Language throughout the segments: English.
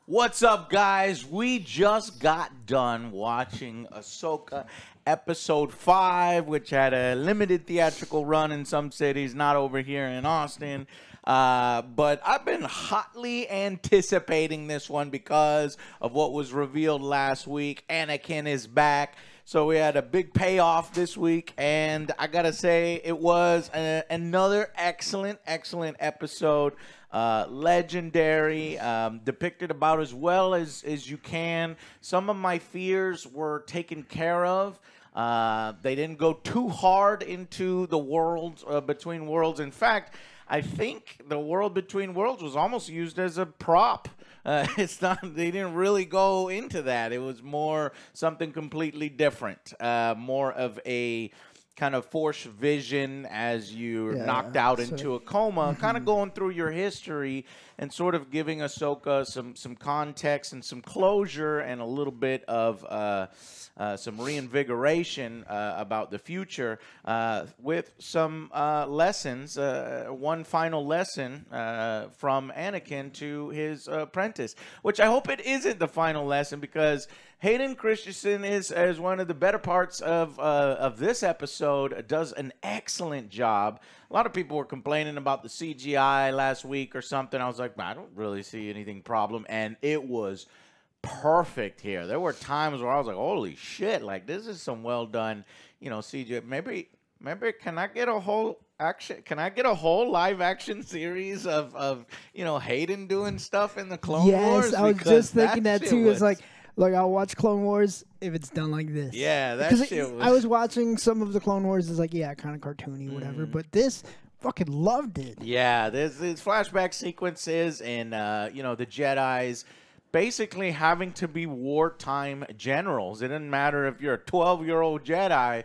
What's up, guys? We just got done watching Ahsoka Episode 5, which had a limited theatrical run in some cities, not over here in Austin. But I've been hotly anticipating this one because of what was revealed last week. Anakin is back. So we had a big payoff this week, and I gotta say, it was another excellent episode. Legendary, depicted about as well as you can. Some of my fears were taken care of. They didn't go too hard into the world between worlds. In fact, I think the world between worlds was almost used as a prop. It's not. They didn't really go into that. It was more something completely different. More of a kind of forced vision as you're knocked out into a coma, kind of going through your history and sort of giving Ahsoka some context and some closure and a little bit of some reinvigoration about the future with some lessons, one final lesson from Anakin to his apprentice, which I hope it isn't the final lesson, because Hayden Christensen is, as one of the better parts of this episode, does an excellent job. A lot of people were complaining about the CGI last week or something. I was like, I don't really see anything problem, and it was perfect here. There were times where I was like, holy shit, like this is some well done, CGI. Maybe can I get a whole live action series of Hayden doing stuff in the Clone Wars? Yes, I was just thinking that too. It's like, look, I'll watch Clone Wars if it's done like this. Yeah, that shit was... I was watching some of the Clone Wars. It's like, yeah, kind of cartoony, whatever. But this, fucking loved it. Yeah, there's flashback sequences and, the Jedis basically having to be wartime generals. It doesn't matter if you're a 12-year-old Jedi.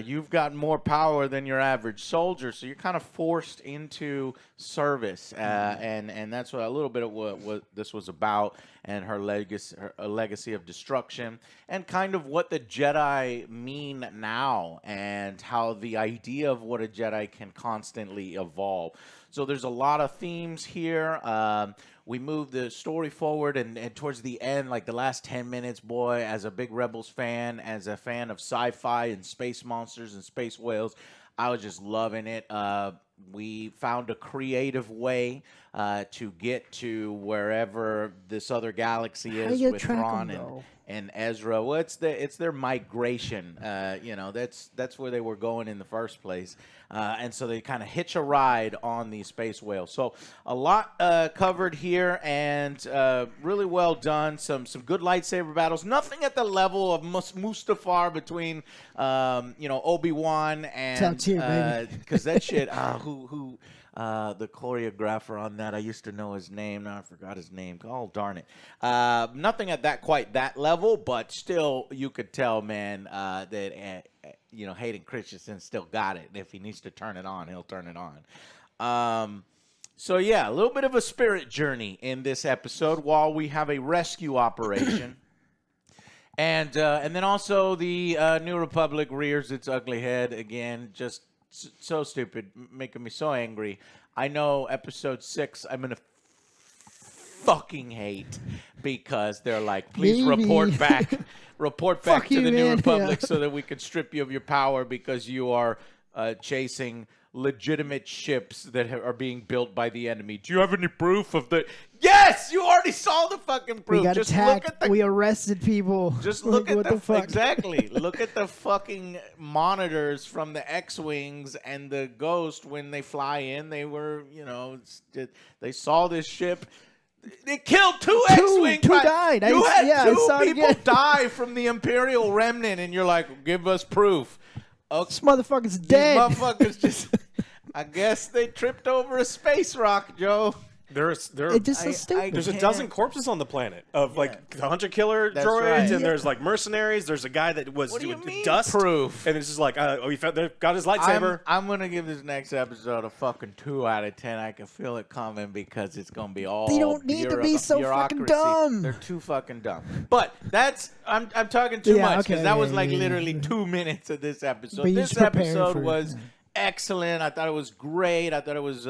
You've got more power than your average soldier, so you're kind of forced into service, and that's what a little bit of what this was about, and her legacy of destruction, and kind of what the Jedi mean now, and how the idea of what a Jedi can constantly evolve. So there's a lot of themes here. We move the story forward, and towards the end, like the last 10 minutes, boy, as a big Rebels fan, as a fan of sci-fi and space monsters and space whales, I was just loving it. We found a creative way to get to wherever this other galaxy is with Thrawn and Ezra. Well, it's their migration. That's where they were going in the first place. And so they kind of hitch a ride on these space whales. So a lot covered here, and really well done. Some good lightsaber battles. Nothing at the level of Mustafar between Obi-Wan and because that shit. The choreographer on that, I used to know his name. Now I forgot his name. Oh, darn it. Nothing at quite that level, but still you could tell, man, that Hayden Christensen still got it. If he needs to turn it on, he'll turn it on. So yeah, a little bit of a spirit journey in this episode while we have a rescue operation. And then also the New Republic rears its ugly head again, just so stupid, making me so angry. I know episode 6 I'm going to fucking hate, because they're like, please report back to the New Republic so that we can strip you of your power because you are chasing legitimate ships that are being built by the enemy. Do you have any proof of the... Yes, you already saw the fucking proof. We got attacked. We arrested people. Just look at the fuck. Exactly. Look at the fucking monitors from the X-Wings and the Ghost when they fly in. They were, they saw this ship. They killed two X-Wings. Two died. You had two people die from the Imperial remnant, and you're like, give us proof. Okay. This motherfucker's dead. These motherfuckers just... I guess they tripped over a space rock, Joe. There's so stupid. There's a dozen corpses on the planet of like hunter killer droids, and there's like mercenaries. There's a guy that was doing dust proof, and it's just like we got his lightsaber. I'm gonna give this next episode a fucking 2 out of 10. I can feel it coming because it's gonna be all. They don't need to be so fucking dumb. They're too fucking dumb. But I'm talking too much because that was like literally 2 minutes of this episode. This episode was excellent. I thought it was great. I thought it was,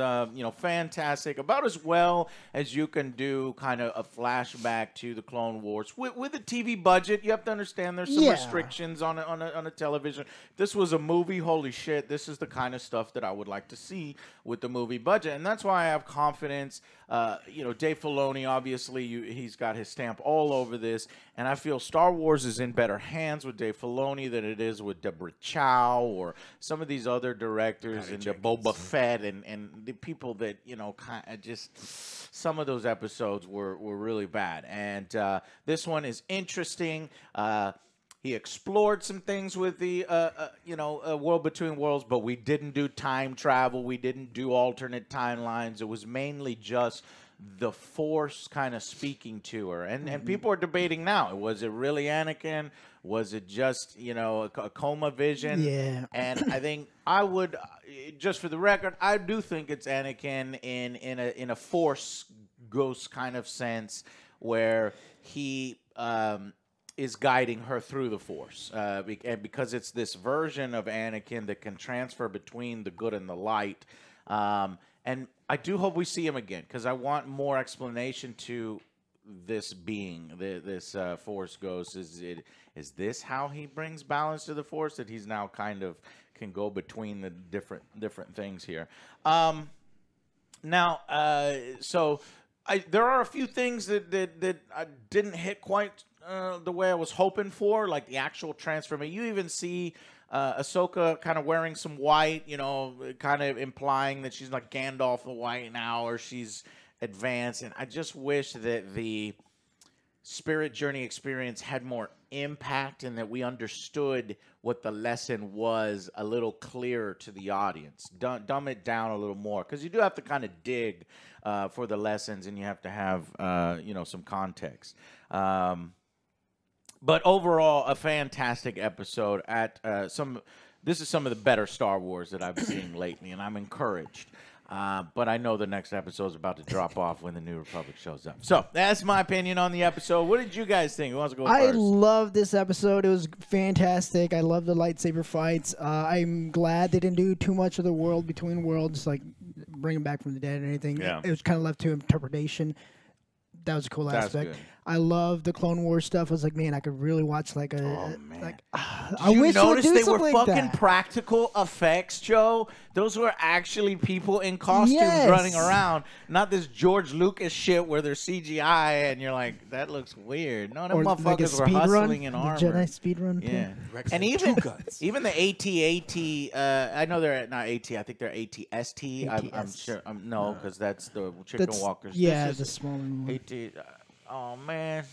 fantastic. About as well as you can do kind of a flashback to the Clone Wars. With a TV budget, you have to understand there's some restrictions on a television. This was a movie. Holy shit, this is the kind of stuff that I would like to see with the movie budget. And that's why I have confidence. Dave Filoni, obviously, he's got his stamp all over this. And I feel Star Wars is in better hands with Dave Filoni than it is with Deborah Chow or some of these other directors and the Boba Fett and the people that, kind of just some of those episodes were really bad. And this one is interesting. He explored some things with the, World Between Worlds, but we didn't do time travel. We didn't do alternate timelines. It was mainly just the Force kind of speaking to her. And people are debating now. Was it really Anakin? Was it just, a coma vision? Yeah. And I think I would, just for the record, I do think it's Anakin in a Force ghost kind of sense where he is guiding her through the Force. And because it's this version of Anakin that can transfer between the good and the light. And I do hope we see him again because I want more explanation to this being, this Force ghost. Is this how he brings balance to the Force, that he's now kind of can go between the different things here? So there are a few things that I didn't hit quite the way I was hoping for, like the actual transformation. You even see Ahsoka kind of wearing some white, kind of implying that she's like Gandalf the White now, or she's advanced. And I just wish that the Spirit Journey experience had more impact and that we understood what the lesson was a little clearer to the audience. Dumb it down a little more, because you do have to kind of dig for the lessons, and you have to have, some context. But overall, a fantastic episode. This is some of the better Star Wars that I've seen lately, and I'm encouraged. But I know the next episode is about to drop off when the New Republic shows up. So that's my opinion on the episode. What did you guys think? Who wants to go first? I love this episode. It was fantastic. I love the lightsaber fights. I'm glad they didn't do too much of the World Between Worlds, like bring him back from the dead or anything. Yeah. It was kind of left to interpretation. That was a cool aspect. Good. I love the Clone Wars stuff. I was like, man, I could really watch like a. Oh, man. Like, I wish notice they were like fucking practical effects, Joe. Those were actually people in costumes running around, not this George Lucas shit where they're CGI and you're like, that looks weird. No, them motherfuckers were hustling in armor. Jedi speed run. Yeah, and even the AT-AT. I know they're not AT. I think they're AT-ST. I'm sure. No, because that's the Chicken Walkers. Yeah, the smaller one. AT. Oh man,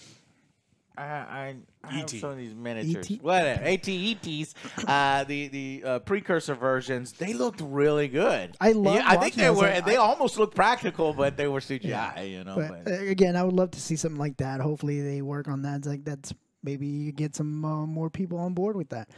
I have some of these miniatures. ET? Whatever, AT-ETs, the precursor versions. They looked really good. I think they were. They almost looked practical, but they were CGI. But again, I would love to see something like that. Hopefully, they work on that. It's like that's maybe you get some more people on board with that.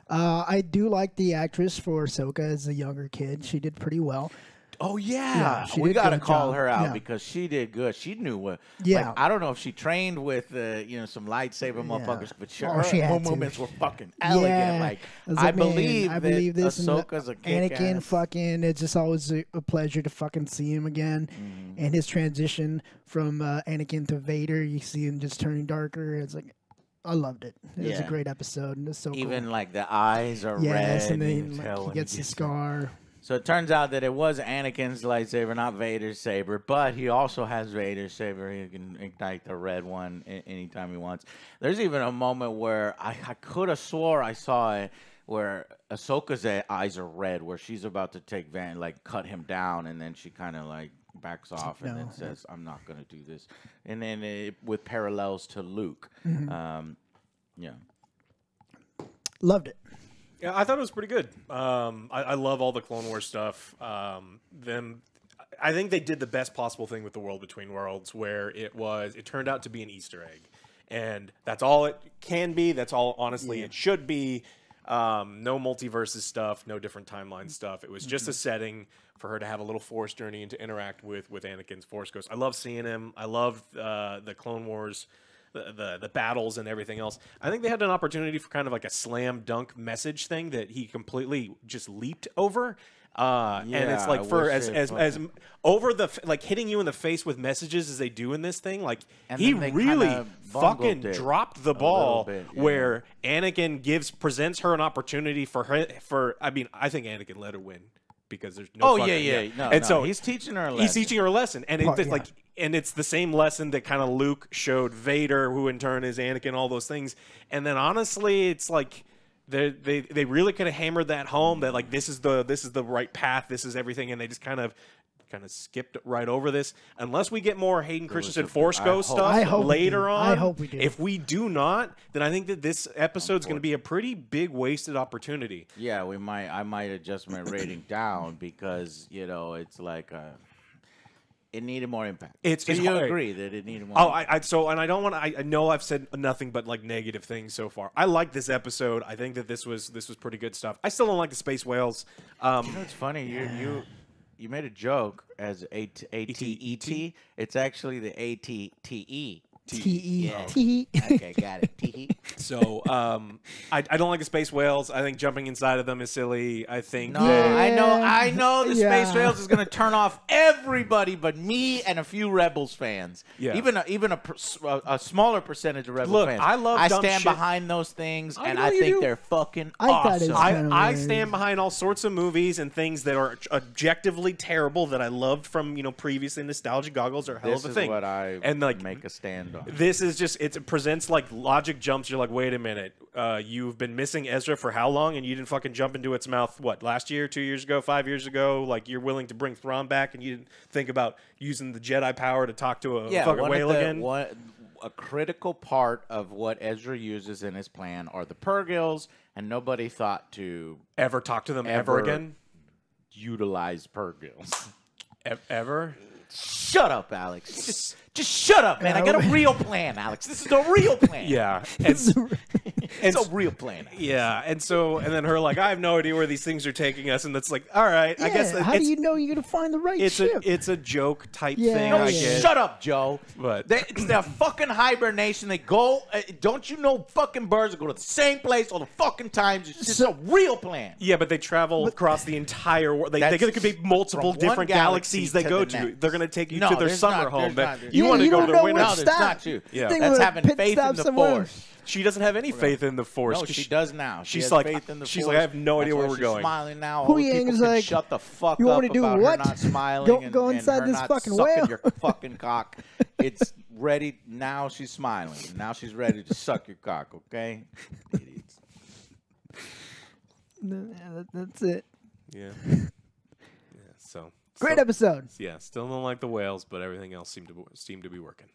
I do like the actress for Ahsoka as a younger kid. She did pretty well. Oh yeah, we gotta call her out because she did good. She knew what. Yeah, I don't know if she trained with some lightsaber motherfuckers, but her movements were fucking elegant. I believe this Ahsoka's a Anakin. Fucking, it's just always a pleasure to fucking see him again, and his transition from Anakin to Vader. You see him just turning darker. It's like. I loved it. It was a great episode, and it's so even cool. like the eyes are red, and then he gets the scar. So it turns out that it was Anakin's lightsaber, not Vader's saber, but he also has Vader's saber. He can ignite the red one anytime he wants. There's even a moment where I could have swore I saw it where Ahsoka's eyes are red, where she's about to take cut him down, and then she kind of backs off and then says, I'm not going to do this. And then with parallels to Luke. Loved it. Yeah, I thought it was pretty good. I love all the Clone Wars stuff. I think they did the best possible thing with the World Between Worlds, where it turned out to be an Easter egg, and that's all it can be. That's all, honestly, it should be. No multiverses stuff, no different timeline stuff. It was just a setting for her to have a little Force journey and to interact with Anakin's Force Ghost. I love seeing him. I love the Clone Wars. the battles and everything else. I think they had an opportunity for kind of like a slam dunk message thing that he completely just leaped over. And it's like for as over the like hitting you in the face with messages as they do in this thing, like he really fucking dropped the ball bit, where Anakin presents her an opportunity for I mean, I think Anakin let her win because there's no so he's teaching her a lesson. He's teaching her a lesson, and and it's the same lesson that kind of Luke showed Vader, who in turn is Anakin, all those things. And then honestly, it's like they really could have hammered that home that like this is the right path, this is everything, and they just kind of skipped right over this. Unless we get more Hayden Christensen Force Ghost stuff later on. I hope we do. If we do not, then I think that this episode's going to be a pretty big wasted opportunity. Yeah, I might adjust my rating down because it's like it needed more impact. Do you agree that it needed more? Impact? And I don't want to. I know I've said nothing but like negative things so far. I like this episode. I think that this was pretty good stuff. I still don't like the space whales. It's funny. You made a joke as A-T-E-T. It's actually the A-T-T-E. T-E. Okay, got it. T-E. So I don't like the space whales. I think jumping inside of them is silly. I think I know the space whales is going to turn off everybody but me and a few Rebels fans. Yeah. Even a smaller percentage of Rebels fans. I stand behind those things, and I think they're fucking awesome. I stand behind all sorts of movies and things that are objectively terrible that I loved from previously. Nostalgia goggles are a hell of a thing. This is what I make a stand on. This is just, it presents like logic jumps. You're like, wait a minute, you've been missing Ezra for how long, and you didn't fucking jump into its mouth, what, last year, 2 years ago, 5 years ago? Like, you're willing to bring Thrawn back, and you didn't think about using the Jedi power to talk to a fucking whale again? A critical part of what Ezra uses in his plan are the Purgils, and nobody thought to ever talk to them ever again? Utilize Purgils. Ever? Shut up, Alex. Just shut up, man. I got a real plan, Alex. This is a real plan. Yeah. It's a real plan. Yeah. And then her like, I have no idea where these things are taking us. And that's like, all right. I guess. How do you know you're going to find the right ship? It's a joke type thing. No, shut up, Joe. But it's their fucking hibernation. They go, don't you know fucking birds go to the same place all the fucking times? It's just a real plan. Yeah, but they travel across the entire world. They could be multiple different galaxies they go to. They're going to take you to their summer home. You want to go to their winter. No, there's not you. Yeah. That's having faith in the Force. She doesn't have any faith in the Force. No, she does now. She's like, faith in the she's Force. like, I have no idea where we're going. Smiling now. All the people can shut the fuck up about her not smiling. Go inside this fucking whale. Your fucking cock. It's ready now. She's smiling. Now she's ready to suck your cock. Okay, idiots. That's it. Yeah. So great episode. Yeah, still don't like the whales, but everything else seemed to be working.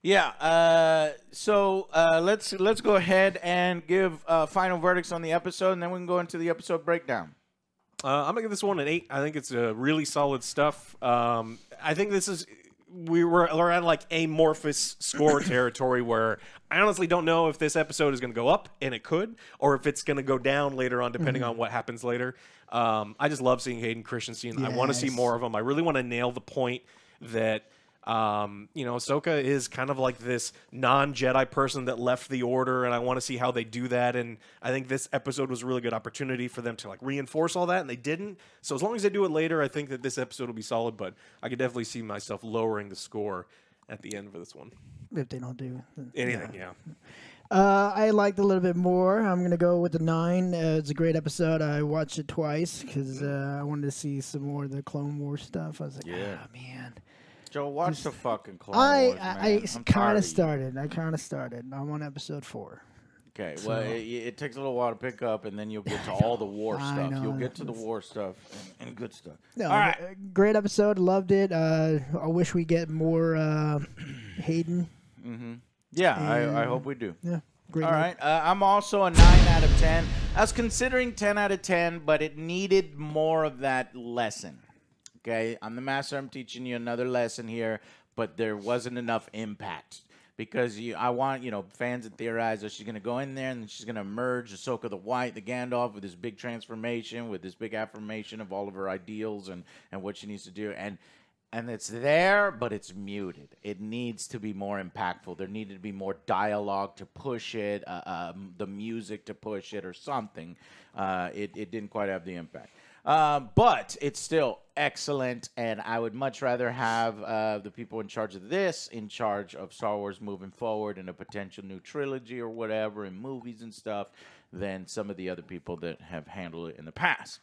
Yeah. So let's go ahead and give final verdicts on the episode, and then we can go into the episode breakdown. I'm gonna give this one an 8. I think it's really solid stuff. I think this is we're at like amorphous score territory where I honestly don't know if this episode is going to go up, and it could, or if it's going to go down later on, depending on what happens later. I just love seeing Hayden Christensen. Yes. I want to see more of him. I really want to nail the point that Ahsoka is kind of like this non-Jedi person that left the Order, and I want to see how they do that. And I think this episode was a really good opportunity for them to like reinforce all that, and they didn't. So as long as they do it later, I think that this episode will be solid. But I could definitely see myself lowering the score at the end for this one if they don't do anything. Yeah. I liked it a little bit more. I'm going to go with the 9. It's a great episode. I watched it twice because I wanted to see some more of the Clone Wars stuff. I was like, man. Joe, watch the fucking Clone Wars, man. I kind of started. I'm on episode 4. Okay, so, well, it takes a little while to pick up, and then you'll get to all the war stuff. You'll get to the war stuff and good stuff. No, all right. Great episode. Loved it. I wish we get more Hayden. Mm-hmm. Yeah, I hope we do. Yeah. Great. All right. I'm also a 9 out of 10. I was considering 10 out of 10, but it needed more of that lesson. Okay, I'm the master. I'm teaching you another lesson here, but there wasn't enough impact because I want fans to theorize that she's going to go in there and she's going to merge Ahsoka the White, the Gandalf, with this big transformation, with this big affirmation of all of her ideals and what she needs to do. And and it's there, but it's muted. It needs to be more impactful. There needed to be more dialogue to push it, the music to push it, or something. It didn't quite have the impact. But it's still excellent, and I would much rather have the people in charge of this in charge of Star Wars moving forward in a potential new trilogy or whatever in movies and stuff than some of the other people that have handled it in the past.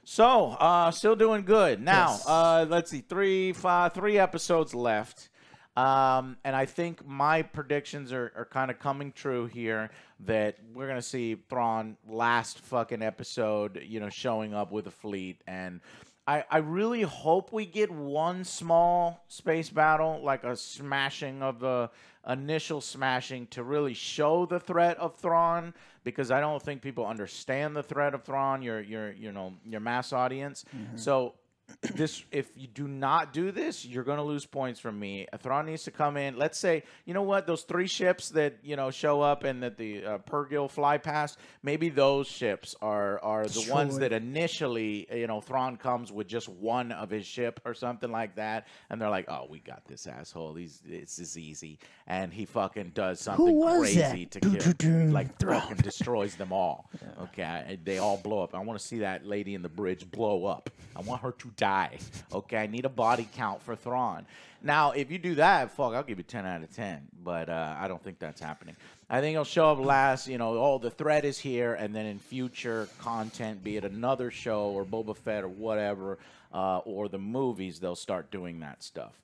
So, still doing good. Now, Yes. let's see, three episodes left. And I think my predictions are kind of coming true here that we're going to see Thrawn last fucking episode, showing up with a fleet. And I really hope we get one small space battle, like a smashing of the initial smashing to really show the threat of Thrawn, because I don't think people understand the threat of Thrawn, your mass audience. So if you do not do this, you're going to lose points from me. Thrawn needs to come in. Let's say, you know what, those 3 ships that, show up and that the Purgil fly past, maybe those ships are the ones that initially, Thrawn comes with just one of his ship or something like that. And they're like, oh, we got this asshole. This is easy. And he fucking does something crazy to kill. Like, fucking destroys them all. Yeah. Okay. They all blow up. I want to see that lady in the bridge blow up. I want her to die. Okay, I need a body count for Thrawn. Now, if you do that, fuck, I'll give you 10 out of 10. But I don't think that's happening. I think he'll show up last, the threat is here, and then in future content, be it another show or Boba Fett or whatever, or the movies, they'll start doing that stuff.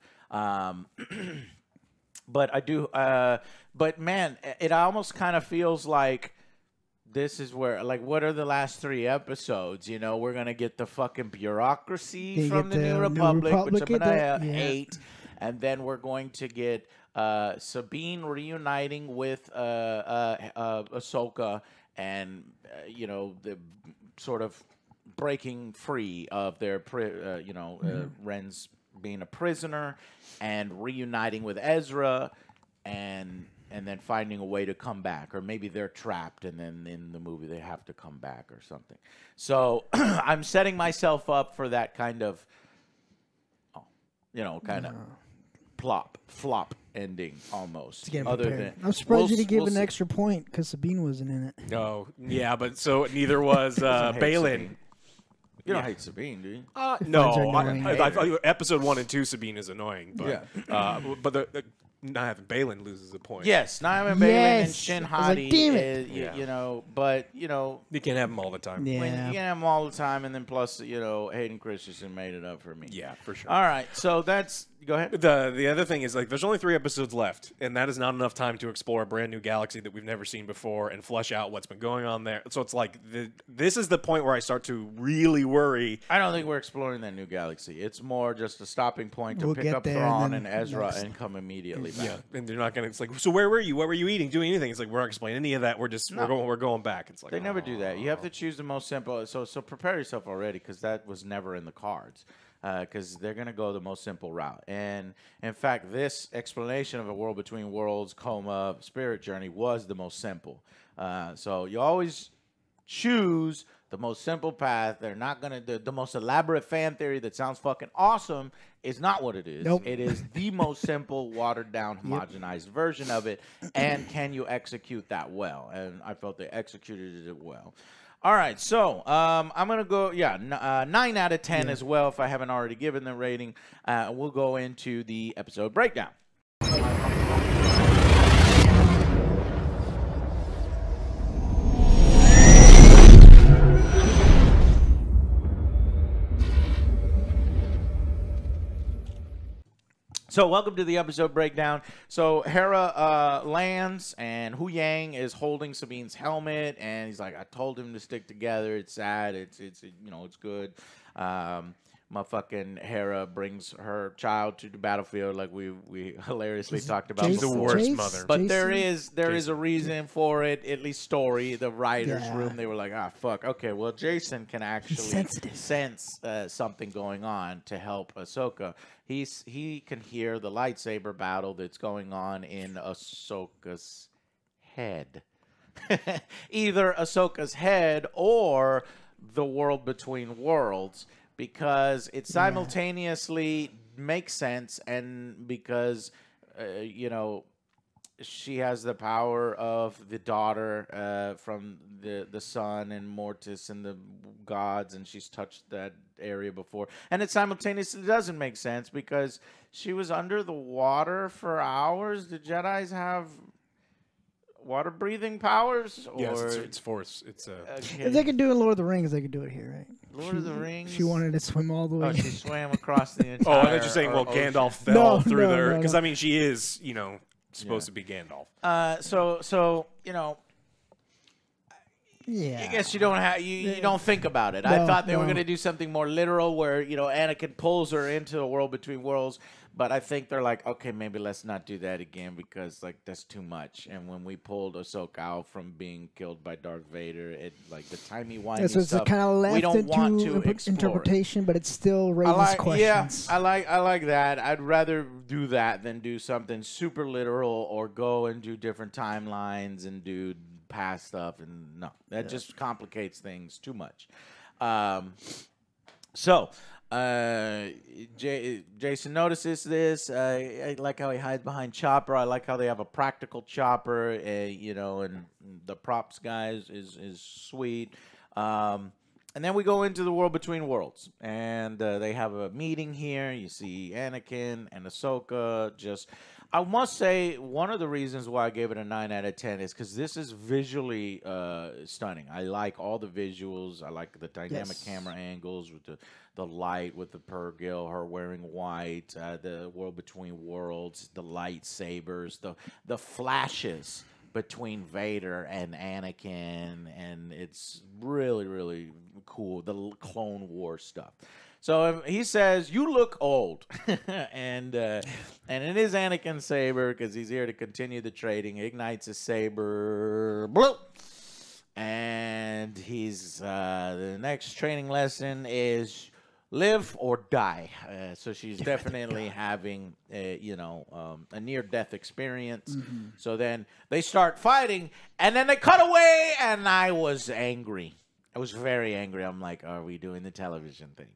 But I do, but man, it almost kind of feels like this is where, like, what are the last 3 episodes? We're going to get the fucking bureaucracy from the New Republic, which I'm going to hate. And then we're going to get Sabine reuniting with Ahsoka and, the sort of breaking free of their, Ren's being a prisoner and reuniting with Ezra and then finding a way to come back. Or maybe they're trapped, and then in the movie they have to come back or something. So I'm setting myself up for that kind of, flop ending almost. I'm surprised you didn't give an extra point because Sabine wasn't in it. No, yeah, but so neither was Balin. You don't hate Sabine, do you? No. Episode 1 and 2, Sabine is annoying. But, but the not having Balin loses a point. Yes, not having Balin and Shin Hati, but you can't have them all the time. Yeah. When you can't have them all the time, and then plus, Hayden Christensen made it up for me. Yeah, for sure. All right, so that's go ahead. The other thing is, like, there's only 3 episodes left, and that is not enough time to explore a brand new galaxy that we've never seen before and flesh out what's been going on there. So it's like this is the point where I start to really worry. I don't think we're exploring that new galaxy. It's more just a stopping point to pick up Thrawn and Ezra and come immediately back. Yeah, and they're not gonna. It's like, so where were you? What were you eating? Doing anything? It's like, we're not explaining any of that. We're just we're going back. It's like they never do that. You have to choose the most simple. So prepare yourself already, because that was never in the cards. Because they're going to go the most simple route. And, in fact, this explanation of a world between worlds, coma, spirit journey was the most simple. So you always choose the most simple path. They're not going to – the most elaborate fan theory that sounds fucking awesome is not what it is. Nope. It is the most simple, watered-down, homogenized version of it. And can you execute that well? And I felt they executed it well. All right, so I'm going to go, 9 out of 10 as well, if I haven't already given the rating. We'll go into the episode breakdown. So welcome to the episode breakdown. So Hera lands, and Hu Yang is holding Sabine's helmet, and he's like, "I told him to stick together. It's sad. It's good." Motherfucking Hera brings her child to the battlefield, like we hilariously talked about. She's the worst mother. But there is a reason for it, at least story. The writers' room, they were like, fuck. Okay, well, Jason can actually sense something going on to help Ahsoka. He can hear the lightsaber battle that's going on in Ahsoka's head. Either Ahsoka's head or the world between worlds. Because it simultaneously makes sense, and because you know, she has the power of the daughter from the sun and Mortis and the gods, and she's touched that area before. And it simultaneously doesn't make sense because she was under the water for hours. The Jedis have water breathing powers? Or... Yes, it's force. It's okay. If they could do it in Lord of the Rings, they could do it here, right? Lord of the Rings? She wanted to swim all the way. Oh, she swam across the entire Oh, I thought you were saying, well, Gandalf fell through there. Because, I mean, she is, you know, supposed to be Gandalf. So you know, yeah. I guess you don't have you don't think about it. I thought they were going to do something more literal, where you know Anakin pulls her into the world between worlds. But I think they're like, okay, maybe let's not do that again because like that's too much. And when we pulled Ahsoka out from being killed by Darth Vader, it like the timey-wimey so it's stuff. kind of left we don't want to interpretation, but it still raises questions. Yeah, I like that. I'd rather do that than do something super literal or go and do different timelines and do past stuff. And no, that just complicates things too much. Jason notices this. I like how he hides behind Chopper. I like how they have a practical Chopper, you know, and the props guy is sweet. And then we go into the world between worlds, and they have a meeting here. You see Anakin and Ahsoka just... I must say, one of the reasons why I gave it a 9 out of 10 is because this is visually stunning. I like all the visuals. I like the dynamic camera angles with the light, with the Purrgil, her wearing white, the world between worlds, the lightsabers, the flashes between Vader and Anakin, and it's really, really cool, the Clone Wars stuff. So he says, "You look old," and it is Anakin's saber because he's here to continue the trading. He ignites his saber, bloop, and he's the next training lesson is live or die. So she's definitely having a near-death experience. Mm-hmm. So then they start fighting, and then they cut away, and I was angry. I was very angry. I'm like, "Are we doing the television thing?"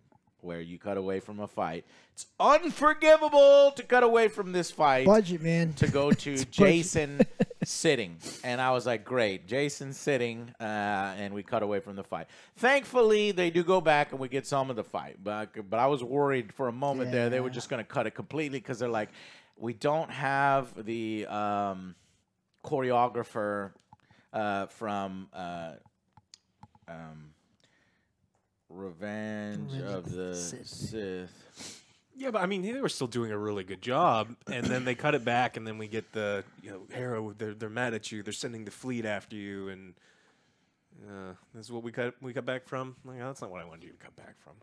Where you cut away from a fight. It's unforgivable to cut away from this fight. Budget, man. To go to Jason sitting. And I was like, great. Jason sitting, and we cut away from the fight. Thankfully, they do go back, and we get some of the fight. But I was worried for a moment there. They were just going to cut it completely because they're like, we don't have the choreographer from... Revenge of the Sith. Yeah, but I mean, they were still doing a really good job, and then they cut it back, and then we get the Hera. They're mad at you. They're sending the fleet after you, and this is what we cut back from. Like, that's not what I wanted you to cut back from.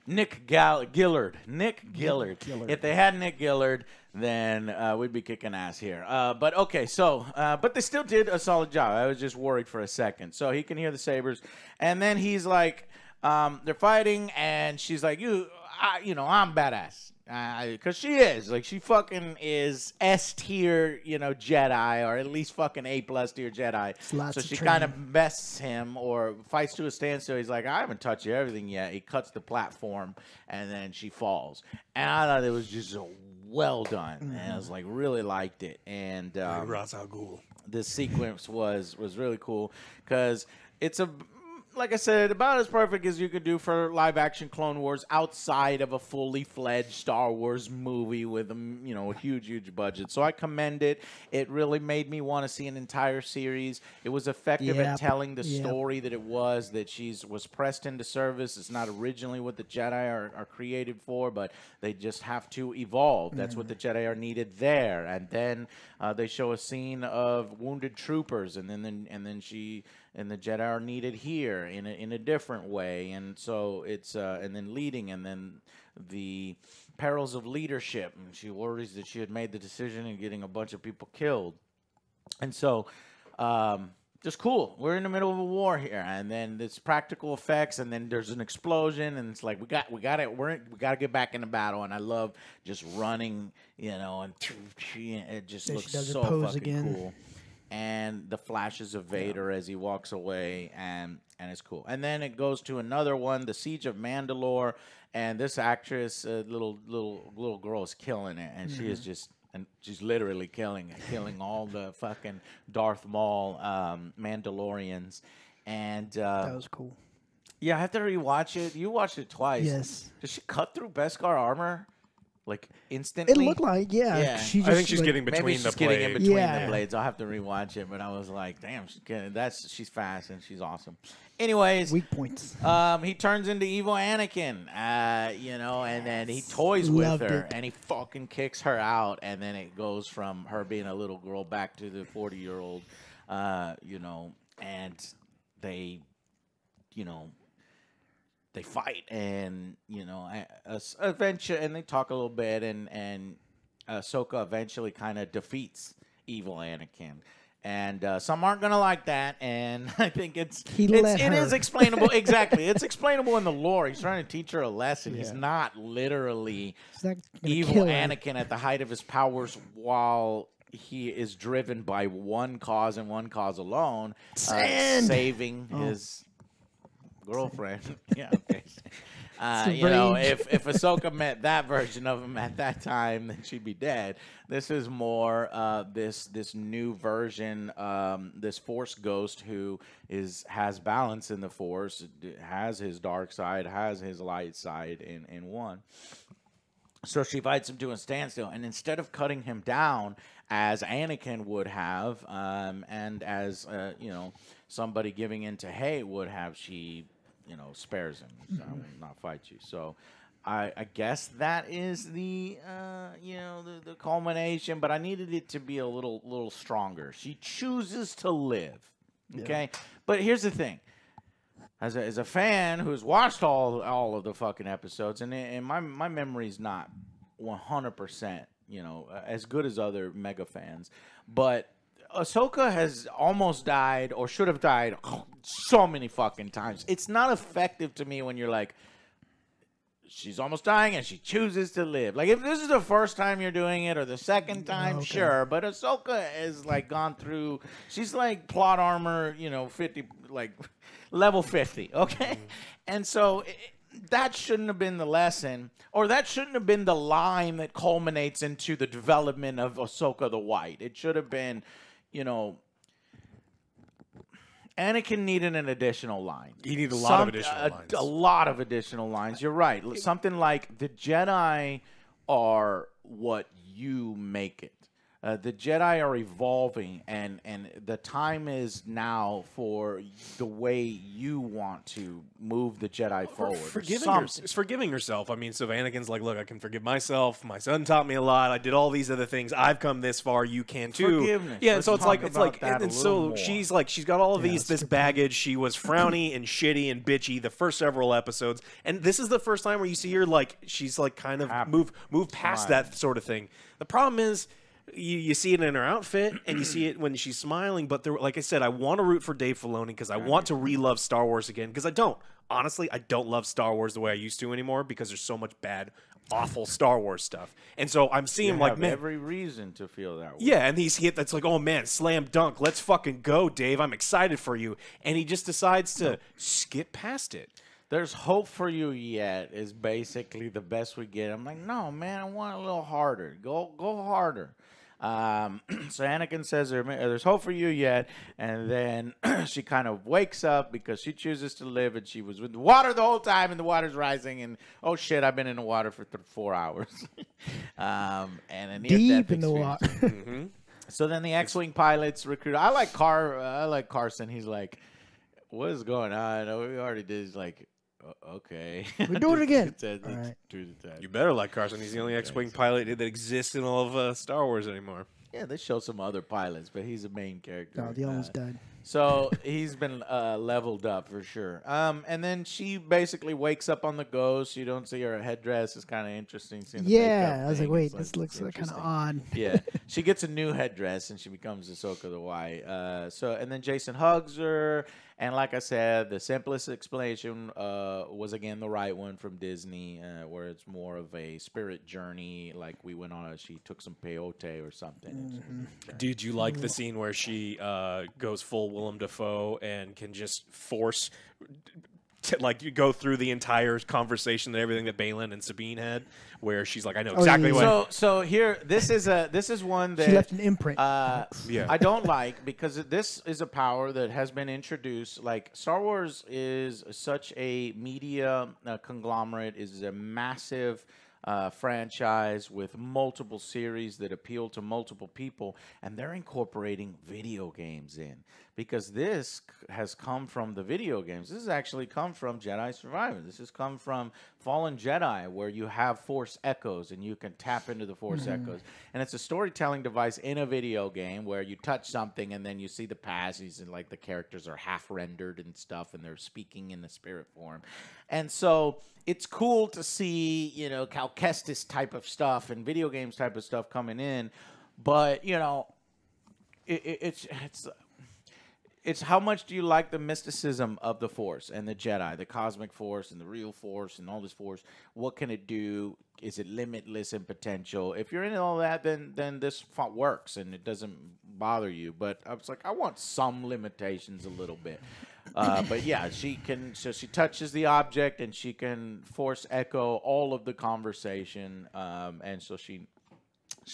Nick Gillard. Nick Gillard. If they had Nick Gillard, then we'd be kicking ass here. But okay, so but they still did a solid job. I was just worried for a second. So he can hear the sabers, and then he's like. They're fighting, and she's like, I'm badass. Because she is. Like, she fucking is S-tier, Jedi, or at least fucking A-plus tier Jedi. So she kind of bests him or fights to a standstill. He's like, I haven't touched everything yet. He cuts the platform, and then she falls. And I thought it was just well done. Mm-hmm. And I was like, really liked it. And this sequence was really cool because it's like I said, about as perfect as you could do for live-action Clone Wars outside of a fully-fledged Star Wars movie with a huge budget. So I commend it. It really made me want to see an entire series. It was effective at telling the story that it was, that she was pressed into service. It's not originally what the Jedi are created for, but they just have to evolve. That's what the Jedi are needed there. And then they show a scene of wounded troopers, and then she... And the Jedi are needed here in a different way, and so it's and then leading, and then the perils of leadership. And she worries that she had made the decision and getting a bunch of people killed, and so just cool. We're in the middle of a war here, and then there's practical effects, and then there's an explosion, and it's like we got to get back into battle. And I love just running, and it just looks so fucking cool. And the flashes of Vader as he walks away, and it's cool. And then it goes to another one, the Siege of Mandalore, And this actress, little girl, is killing it, and she is just. And she's literally killing it, killing all the fucking Darth Maul Mandalorians. And That was cool. yeah, I have to rewatch it. You watched it twice. Yes. Does she cut through Beskar armor like instantly? It looked like, Yeah. She just, I think she's like, getting Maybe between she's the getting in blades. between Yeah. the blades. I'll have to rewatch it, but I was like, damn, she's fast and she's awesome. Anyways, weak points. he turns into evil Anakin, and then he toys with Loved her, it. and he fucking kicks her out, and then it goes from her being a little girl back to the 40-year-old, and they, they fight, and eventually, and they talk a little bit, and Ahsoka eventually kind of defeats evil Anakin. And some aren't gonna like that, and I think it is explainable. Exactly, it's explainable in the lore. He's trying to teach her a lesson. He's not literally evil Anakin at the height of his powers, while he is driven by one cause and one cause alone, saving his girlfriend. Yeah, okay. If Ahsoka met that version of him at that time, then she'd be dead. This is more this new version, this Force ghost who has balance in the Force, has his dark side, has his light side in one. So she fights him to a standstill, and instead of cutting him down as Anakin would have, and as somebody giving in to hate would have, she spares him. So I will not fight you. So I guess that is the the culmination, but I needed it to be a little stronger. She chooses to live. Okay? Yeah. But here's the thing. As a fan who's watched all of the fucking episodes, and my memory's not 100%, as good as other mega fans, but Ahsoka has almost died or should have died so many fucking times. It's not effective to me when you're like, she's almost dying and she chooses to live. Like, if this is the first time you're doing it or the second time, sure. But Ahsoka is like gone through. She's like plot armor, 50, like level 50. Okay, and so that shouldn't have been the lesson, or that shouldn't have been the line that culminates into the development of Ahsoka the White. It should have been, Anakin needed an additional line. He needed a lot of additional lines. A lot of additional lines. You're right. Something like the Jedi are what you make it. The Jedi are evolving, and the time is now for the way you want to move the Jedi forward. Forgiving yourself. I mean, so Anakin's like, look, I can forgive myself. My son taught me a lot. I did all these other things. I've come this far. You can too. Forgiveness. Yeah, and so it's like, and so more. She's got all of this baggage. She was frowny and shitty and bitchy the first several episodes, and this is the first time where you see her she's kind of move past that sort of thing. The problem is, you see it in her outfit, and you see it when she's smiling. But like I said, I want to root for Dave Filoni because I want to re-love Star Wars again. Because honestly, I don't love Star Wars the way I used to anymore because there's so much bad, awful Star Wars stuff. And so I'm seeing every reason to feel that way. Yeah, and that's like, oh man, slam dunk, let's fucking go, Dave. I'm excited for you. And he just decides to skip past it. There's hope for you yet is basically the best we get. I'm like, no, man, I want a little harder. Go harder. So Anakin says there's hope for you yet, and then she kind of wakes up because she chooses to live, and she was with the water the whole time, and the water's rising, and oh shit, I've been in the water for 4 hours, and a deep in the water. So then the X-wing pilots recruit. I like Carson. He's like, what is going on? We already did. He's like, okay. We do it again. Right. You better like Carson. He's the only X-wing pilot that exists in all of Star Wars anymore. Yeah, they show some other pilots, but he's a main character. No, they almost died. So he's been leveled up for sure. And then she basically wakes up on the ghost. You don't see her headdress. It's kind of interesting. Yeah, I was like, wait, this looks kind of odd. Yeah, she gets a new headdress and she becomes Ahsoka the White. And then Jason hugs her. And like I said, the simplest explanation was, again, the right one from Disney, where it's more of a spirit journey. Like we went on she took some peyote or something. Did you like the scene where she goes full Willem Dafoe and can just force to, like, you go through the entire conversation and everything that Balin and Sabine had, where she's like, I know exactly what. So here, this is one that She left an imprint. Yeah. I don't like, because this is a power that has been introduced. Like, Star Wars is such a media conglomerate, is a massive franchise with multiple series that appeal to multiple people, and they're incorporating video games in, because this has come from the video games. This has actually come from Jedi Survivor. This has come from Fallen Jedi, where you have Force echoes and you can tap into the Force echoes, and it's a storytelling device in a video game where you touch something and then you see the passes, and like the characters are half rendered and stuff, and they're speaking in the spirit form. And so it's cool to see, you know, Cal Kestis type of stuff and video games type of stuff coming in, but, you know, it's how much do you like the mysticism of the Force and the Jedi, the cosmic Force and the real Force and all this Force? What can it do? Is it limitless in potential? If you're into all that, then this works and it doesn't bother you. But I was like, I want some limitations a little bit. But yeah, she touches the object and she can Force echo all of the conversation, and so she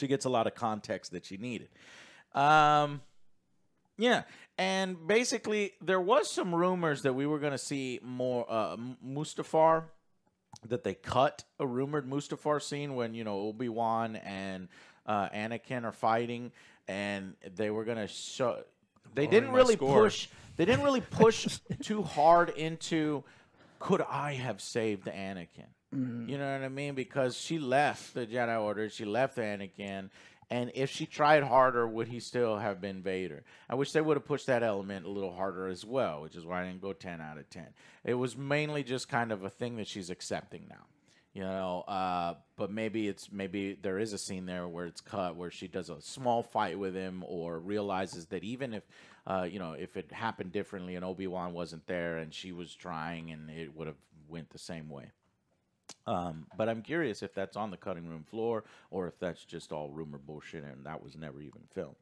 gets a lot of context that she needed. Yeah, and basically there was some rumors that we were going to see more Mustafar, that they cut a rumored Mustafar scene when, you know, Obi-Wan and Anakin are fighting, and they were going to show. They didn't really push. They didn't really push too hard into, could I have saved Anakin? You know what I mean? Because she left the Jedi Order, she left Anakin, and if she tried harder, would he still have been Vader? I wish they would have pushed that element a little harder as well, which is why I didn't go 10 out of 10. It was mainly just kind of a thing that she's accepting now. You know, but maybe there is a scene there where it's cut, where she does a small fight with him, or realizes that even if, you know, if it happened differently and Obi-Wan wasn't there and she was trying, and it would have went the same way. But I'm curious if that's on the cutting room floor, or if that's just all rumor bullshit and that was never even filmed.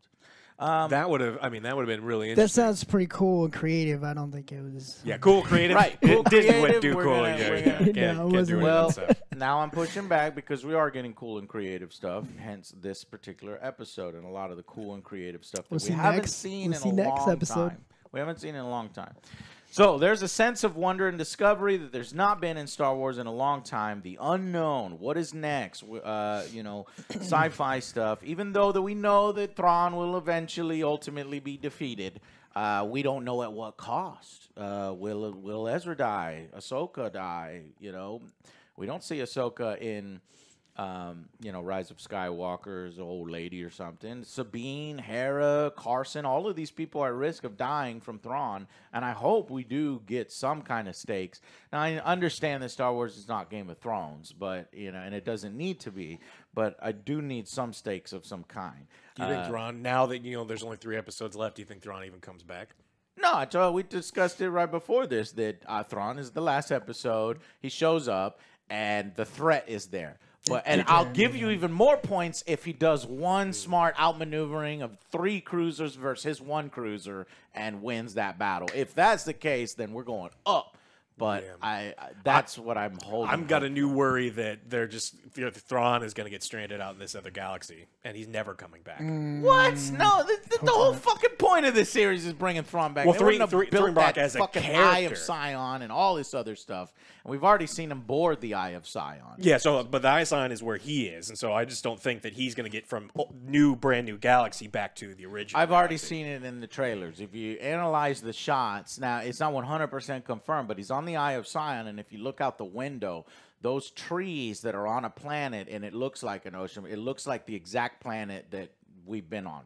That would have been really That interesting. sounds pretty cool and creative. I don't think it was. Yeah, cool, creative. Right, cool, Disney went creative, too we're cool. gonna- Yeah, we're yeah, gonna- can't No, it do wasn't. any of Well, that stuff. now I'm pushing back because we are getting cool and creative stuff, hence this particular episode, and a lot of the cool and creative stuff that We'll we see haven't next. seen We'll see in a next long episode. time. We haven't seen in a long time. So there's a sense of wonder and discovery that there's not been in Star Wars in a long time. The unknown, what is next? You know, sci-fi stuff. Even though that we know that Thrawn will eventually, ultimately be defeated, we don't know at what cost. Will Ezra die? Ahsoka die? You know, we don't see Ahsoka in, you know, Rise of Skywalker's old lady or something. Sabine, Hera, Carson, all of these people are at risk of dying from Thrawn, and I hope we do get some kind of stakes. Now, I understand that Star Wars is not Game of Thrones, but, you know, and it doesn't need to be, but I do need some stakes of some kind. Do you think Thrawn, now that, you know, there's only 3 episodes left, do you think Thrawn even comes back? No, we discussed it right before this, that Thrawn is the last episode. He shows up, and the threat is there. And I'll give you even more points if he does one smart outmaneuvering of 3 cruisers versus his 1 cruiser and wins that battle. If that's the case, then we're going up. But Yeah. that's what I'm holding. I've got a new worry that they're just, you know, Thrawn is going to get stranded out in this other galaxy, and he's never coming back. What? No, the whole fucking point of this series is bringing Thrawn back. Well, They wouldn't have Thrawn built Brock that as a fucking Eye character. of Sion and all this other stuff. And we've already seen him board the Eye of Sion. Yeah, so but the Ison is where he is, and so I just don't think that he's going to get from brand new galaxy back to the original. I've already galaxy. seen it in the trailers. If you analyze the shots, now it's not 100% confirmed, but he's on the Eye of Sion, and if you look out the window, those trees that are on a planet, and it looks like an ocean, it looks like the exact planet that we've been on.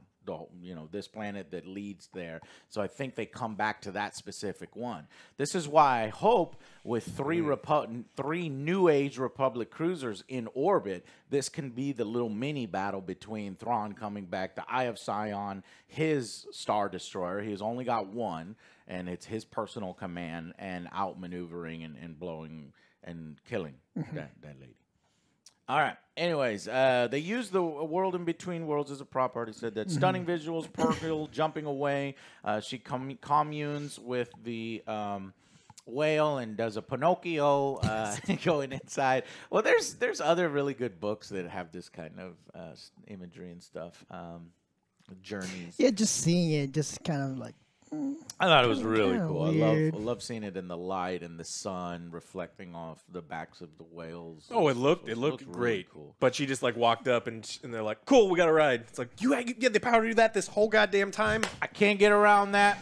You know, this planet that leads there. So I think they come back to that specific one. This is why I hope with 3 New Age Republic cruisers in orbit, this can be the little mini battle between Thrawn coming back, the Eye of Sion, his Star Destroyer. He's only got 1, and it's his personal command, and outmaneuvering and blowing and killing that lady. All right. Anyways, they use the world in between worlds as a prop. I already said that. Stunning visuals, Perkle jumping away. She communes with the whale and does a Pinocchio going inside. Well, there's other really good books that have this kind of imagery and stuff. Journeys. Yeah, just seeing it, just kind of like. I thought it was really cool. Weird. I love seeing it in the light and the sun reflecting off the backs of the whales. Oh, it looked really great. cool. But she just like walked up and they're like, "Cool, we got a ride." It's like you had the power to do that this whole goddamn time. I can't get around that.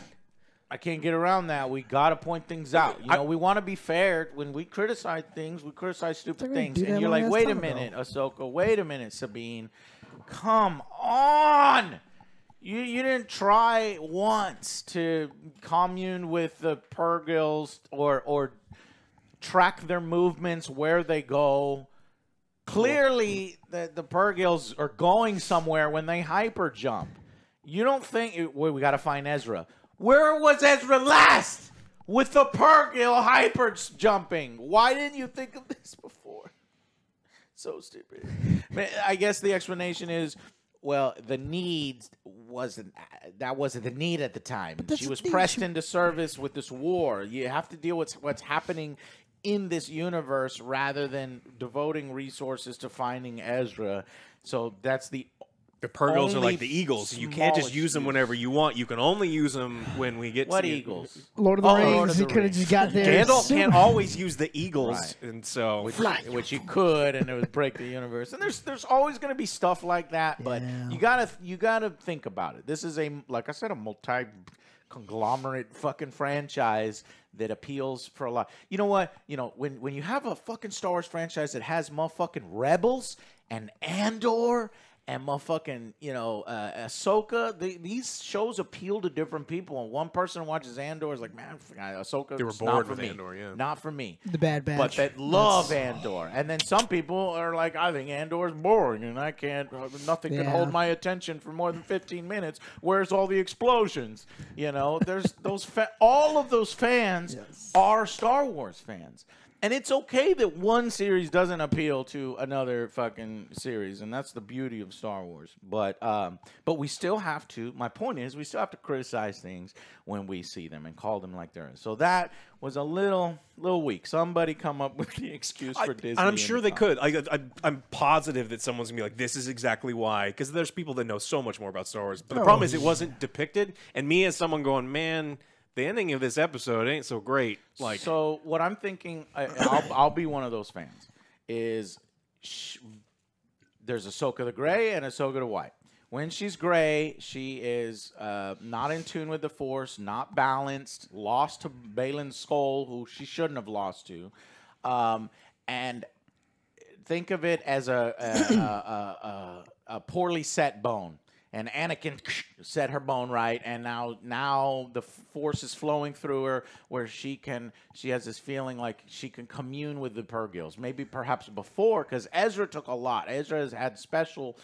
We got to point things out. You know, we want to be fair. When we criticize things, we criticize stupid things. And you're like, wait a minute, Ahsoka. Wait a minute, Sabine. Come on. You didn't try once to commune with the Purgils or track their movements, where they go. Clearly, the Purgils are going somewhere when they hyper jump. You don't think we got to find Ezra. Where was Ezra last with the Purgil hyper jumping? Why didn't you think of this before? So stupid. I guess the explanation is, well, the need wasn't the need at the time. She was pressed into service with this war. You have to deal with what's happening in this universe rather than devoting resources to finding Ezra. So that's the Purgils are like the Eagles. You can't just use them whenever you want. You can only use them when we get what to Eagles? Lord of the Rings. He could have just got there. Gandalf can't always use the Eagles, right. And so which you could, and it would break the universe. And there's always going to be stuff like that, but you gotta think about it. This is like I said, a multi-conglomerate fucking franchise that appeals for a lot. You know what? You know, when you have a fucking Star Wars franchise that has motherfucking Rebels and Andor and motherfucking, Ahsoka, these shows appeal to different people. And one person watches Andor is like, man, Ahsoka, they were bored with Andor, yeah. Not for me. The Bad Batch. But they love Andor. And then some people are like, I think Andor's boring, and nothing can hold my attention for more than 15 minutes. Where's all the explosions? You know, there's all of those fans are Star Wars fans. And it's okay that one series doesn't appeal to another fucking series, and that's the beauty of Star Wars. But we still have to. My point is, we still have to criticize things when we see them and call them like they're. So that was a little weak. Somebody come up with the excuse for Disney. I'm sure they could. I'm positive that someone's gonna be like, "This is exactly why," because there's people that know so much more about Star Wars. But the problem is, it wasn't depicted. And me as someone going, man. The ending of this episode ain't so great. Like, so what I'm thinking, I'll be one of those fans. Is there's Ahsoka the Gray and Ahsoka the White. When she's gray, she is not in tune with the Force, not balanced, lost to Baylan Skoll, who she shouldn't have lost to, and think of it as a poorly set bone. And Anakin set her bone right, and now the Force is flowing through her, where she has this feeling like she can commune with the Purgils. Maybe perhaps before, because Ezra took a lot. Ezra has had special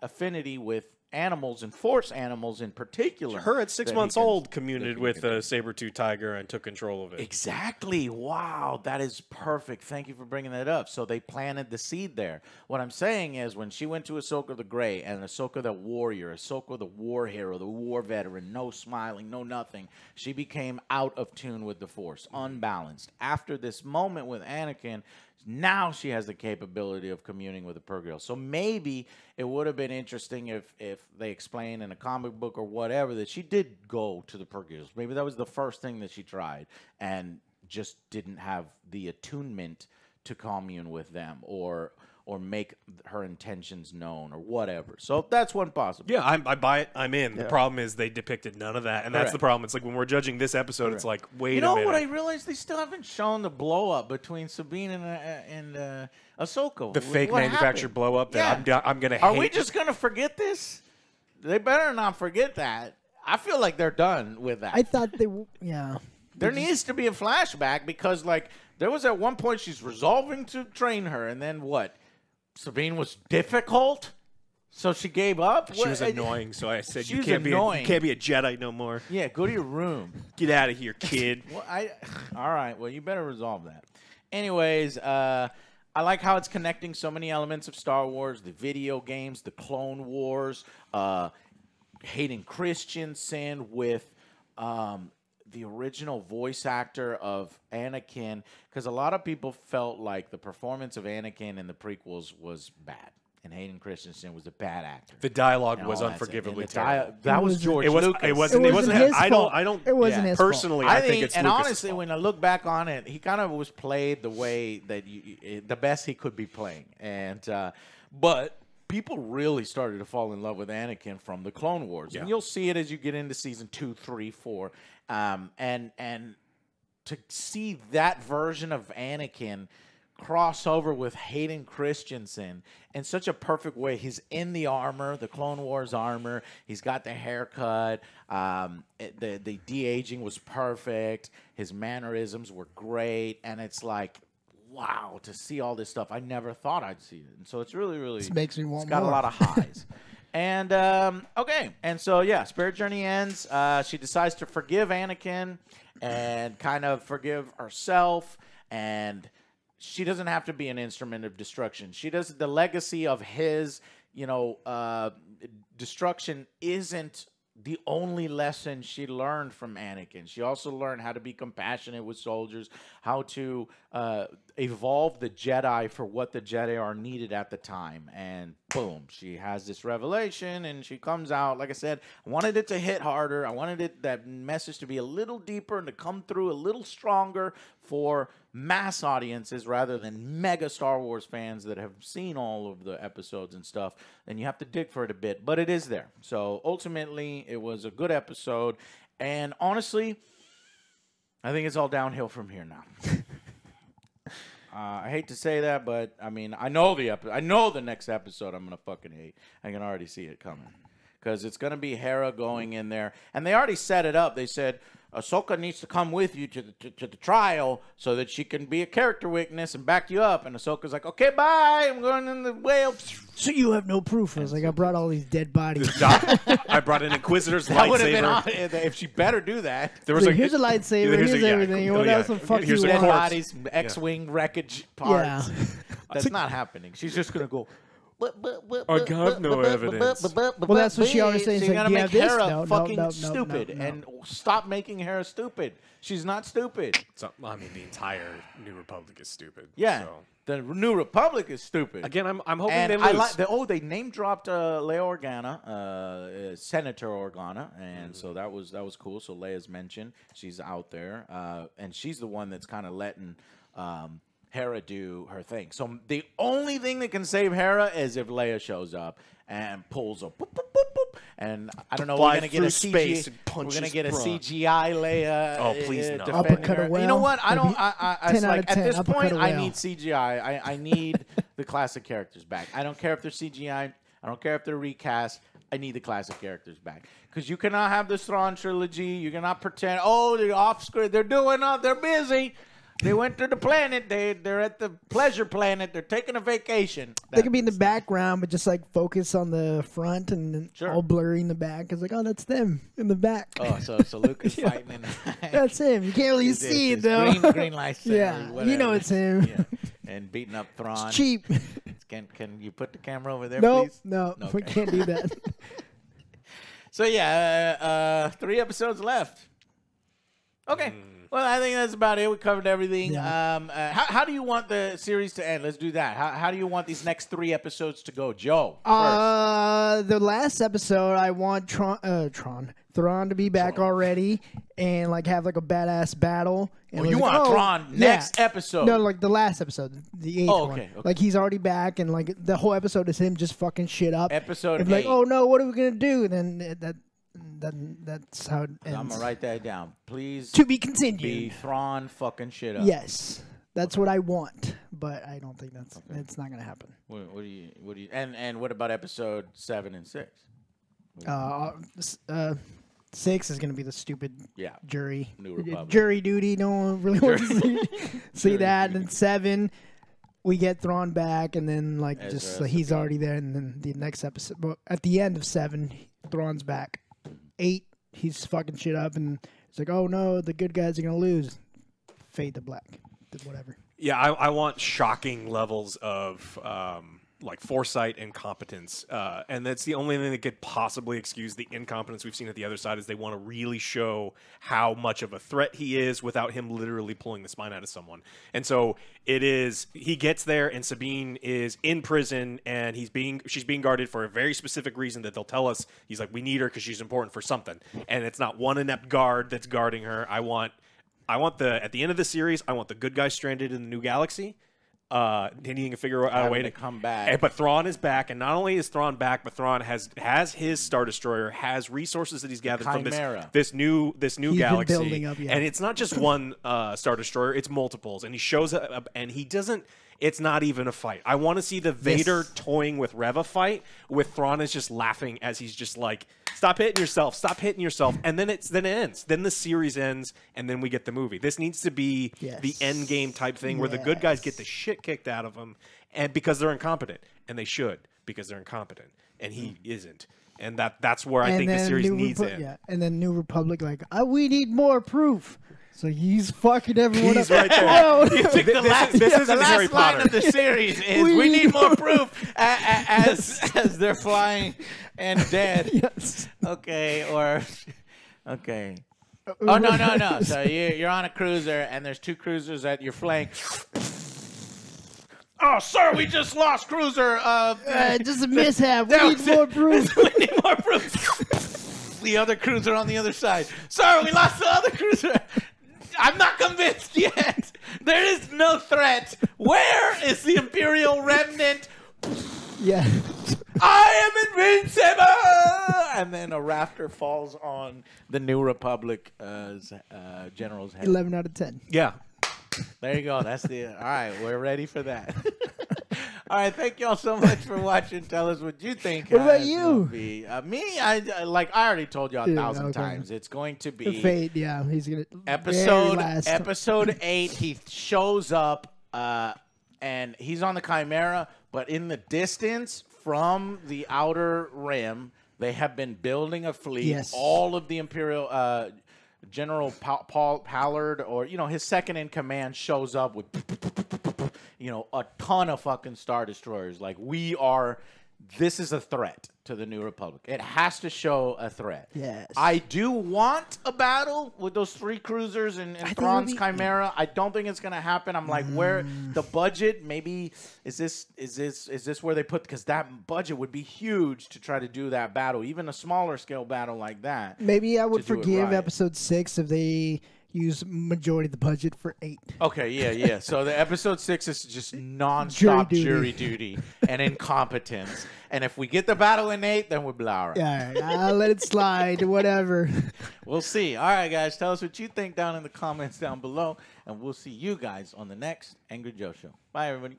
affinity with animals and Force animals in particular. Her at 6 months old communed with a saber-tooth tiger and took control of it. Exactly. Wow, that is perfect. Thank you for bringing that up. So they planted the seed there. What I'm saying is, when she went to Ahsoka the Grey and Ahsoka the warrior, Ahsoka the war hero, the war veteran, no smiling, no nothing, she became out of tune with the Force, unbalanced. After this moment with Anakin, now she has the capability of communing with the Purgil. So maybe it would have been interesting if they explained in a comic book or whatever that she did go to the Purgils. Maybe that was the first thing that she tried and just didn't have the attunement to commune with them or make her intentions known or whatever. So that's one possibility. Yeah, I buy it. I'm in. Yeah. The problem is they depicted none of that, and that's the problem. It's like when we're judging this episode, it's like, wait a minute. You know what I realized? They still haven't shown the blow-up between Sabine and Ahsoka. The fake manufactured blow-up that I'm going to hate. Are we just going to forget this? They better not forget that. I feel like they're done with that. I thought There needs to be a flashback because, like, there was at one point she's resolving to train her, and then what? Sabine was difficult, so she gave up. She was annoying, so I said, "You can't be a Jedi no more." Yeah, go to your room. Get out of here, kid. All right. Well, you better resolve that. Anyways, I like how it's connecting so many elements of Star Wars: the video games, the Clone Wars, Hayden Christensen with the original voice actor of Anakin, because a lot of people felt like the performance of Anakin in the prequels was bad. And Hayden Christensen was a bad actor. The dialogue and was all that unforgivably stuff. terrible. That was George Lucas. It wasn't his fault. I don't. It wasn't his fault. Personally, I think it's and Lucas's honestly, fault. when I look back on it, he kind of was played the way that the best he could be playing. And but people really started to fall in love with Anakin from the Clone Wars, and you'll see it as you get into season 2, 3, 4, and to see that version of Anakin cross over with Hayden Christensen in such a perfect way. He's in the armor, the Clone Wars armor. He's got the haircut. The de-aging was perfect. His mannerisms were great. And it's like, wow, to see all this stuff. I never thought I'd see it. And so it's really, really, This makes me want it's got more. a lot of highs. And, okay. And so, yeah, Spirit Journey ends. She decides to forgive Anakin and kind of forgive herself. And she doesn't have to be an instrument of destruction. She does the legacy of his, destruction isn't the only lesson she learned from Anakin. She also learned how to be compassionate with soldiers, how to evolve the Jedi for what the Jedi are needed at the time. And boom, she has this revelation, and she comes out. Like I said, I wanted it to hit harder. I wanted that message to be a little deeper and to come through a little stronger for mass audiences rather than mega Star Wars fans that have seen all of the episodes and stuff. And you have to dig for it a bit, but it is there. So ultimately, it was a good episode. And honestly, I think it's all downhill from here now. I hate to say that, but I mean, I know the next episode I'm gonna fucking hate. I can already see it coming because it's gonna be Hera going in there, and they already set it up. They said Ahsoka needs to come with you to the trial so that she can be a character witness and back you up. And Ahsoka's like, okay, bye. I'm going in the whale. So you have no proof. I was like, I brought all these dead bodies. I brought an Inquisitor's That would have been lightsaber. on, if she better do that. There was Here's a lightsaber. Here's everything. What else the fuck here's you a Dead want? corpse. bodies, X-wing wreckage parts. Yeah. That's not happening. She's just gonna go. I got no evidence. Well, that's what she always says. So Like, you gotta do you make have this? Hera No, fucking no, stupid, and stop making Hera stupid. She's not stupid. So, I mean, the entire New Republic is stupid. Yeah, So. the New Republic is stupid. Again, I'm hoping and they I lose. like they name dropped Leia Organa, Senator Organa, and so that was cool. So Leia's mentioned, she's out there, and she's the one that's kind of letting Hera do her thing. So the only thing that can save Hera is if Leia shows up and pulls a boop, boop, boop, boop. And I don't know, Fly we're gonna get a through space CGI. and We're punch gonna his get a brawn. CGI Leia. Oh, please no. defending Uppercut her. a whale. You know what? I don't. Maybe It's 10 out like of at 10, this uppercut point, a I whale. need CGI. I need the classic characters back. I don't care if they're CGI. I don't care if they're recast. I need the classic characters back because you cannot have the Thrawn trilogy. You cannot pretend. Oh, they're off screen. They're doing. They're busy. They went to the planet. They're at the pleasure planet. They're taking a vacation. They could be in the background, but just like focus on the front and then Sure. all blurry in the back. It's like, oh, that's them in the back. Oh, so Luke is fighting in the back. That's him. You can't really It's see it this though. Green lightsaber. Yeah, whatever. you know it's him. Yeah. And beating up Thrawn. It's cheap. Can you put the camera over there, No, please? no, we Okay. can't do that. So yeah, 3 episodes left. Okay. Well, I think that's about it. We covered everything. Yeah. How do you want the series to end? Let's do that. How do you want these next 3 episodes to go, Joe? First. The last episode, I want Thrawn to be back already and like have like a badass battle. And Oh, you like, want Thrawn next episode? No, like the last episode, the 8th Oh, one. okay. Like he's already back, and like the whole episode is him just fucking shit up. Episode and be 8. like, oh no, what are we gonna do? And then that's how it ends. I'm gonna write that down, please. To be Be continued. Thrawn fucking shit up. Yes, that's what I want, but I don't think it's not gonna happen. What do you? And what about episode 7 and 6? 6 is gonna be the stupid Yeah. jury New Republic. jury duty. No one really wants to see Jury that. duty. And then 7, we get Thrawn back, and then like Ezra just has he's to go. already there. And then the next episode, well, at the end of 7, Thrawn's back. 8, he's fucking shit up, and it's like, oh no, the good guys are gonna lose. Fade to black, whatever. Yeah, I want shocking levels of like foresight and competence, and that's the only thing that could possibly excuse the incompetence we've seen at the other side. Is they want to really show how much of a threat he is without him literally pulling the spine out of someone. And so he gets there, and Sabine is in prison, and she's being guarded for a very specific reason that they'll tell us. He's like, we need her because she's important for something, and it's not one inept guard that's guarding her. I want at the end of the series, I want the good guy stranded in the new galaxy. Needing to figure out a way to come back. But Thrawn is back, and not only is Thrawn back, but Thrawn has his Star Destroyer, has resources that he's gathered from this new galaxy. Building up, yeah. And it's not just one Star Destroyer; it's multiples. And he shows up, and he doesn't. It's not even a fight. I want to see the Vader toying with Reva fight, with Thrawn is just laughing as he's just like, "Stop hitting yourself! Stop hitting yourself!" And then it ends. Then the series ends, and then we get the movie. This needs to be the end game type thing where the good guys get the shit kicked out of them, and because they're incompetent, and they should because they're incompetent, and he isn't. And that's where I think the series needs it. Yeah, and then New Republic, like, we need more proof. So he's fucking everyone He's up. right there. You think the last line of the series is we need more proof as they're flying and dead. Yes. Okay, okay. Oh, no. So you're on a cruiser, and there's two cruisers at your flank. Oh, sir, we just lost cruiser. Just a mishap. We need more proof. We need more proof. The other cruiser on the other side. Sir, we lost the other cruiser. I'm not convinced yet. There is no threat. Where is the Imperial remnant? Yeah. I am invincible! And then a rafter falls on the New Republic general's head. 11 out of 10. Yeah. There you go. That's the. All right, we're ready for that. All right, thank y'all so much for watching. Tell us what you think. What about you? Me, I already told you 1,000 times. It's going to be Fate. Yeah, he's gonna episode 8. He shows up, and he's on the Chimera, but in the distance from the Outer Rim, they have been building a fleet. Yes. All of the Imperial. General Paul Pallard, or his second in command, shows up with a ton of fucking Star Destroyers. Like, this is a threat to the New Republic. It has to show a threat. Yes. I do want a battle with those 3 cruisers and Thrawn's Chimera. I don't think it's gonna happen. I'm like, where the budget? Maybe is this where they put? Because that budget would be huge to try to do that battle, even a smaller scale battle like that. Maybe I would forgive right. episode 6 if they use majority of the budget for 8. Okay, yeah. So the episode 6 is just non-stop jury duty and incompetence. And if we get the battle in 8, then we'll be all right. Yeah, all right. I'll let it slide. Whatever. We'll see. All right, guys. Tell us what you think down in the comments down below. And we'll see you guys on the next Angry Joe Show. Bye, everybody.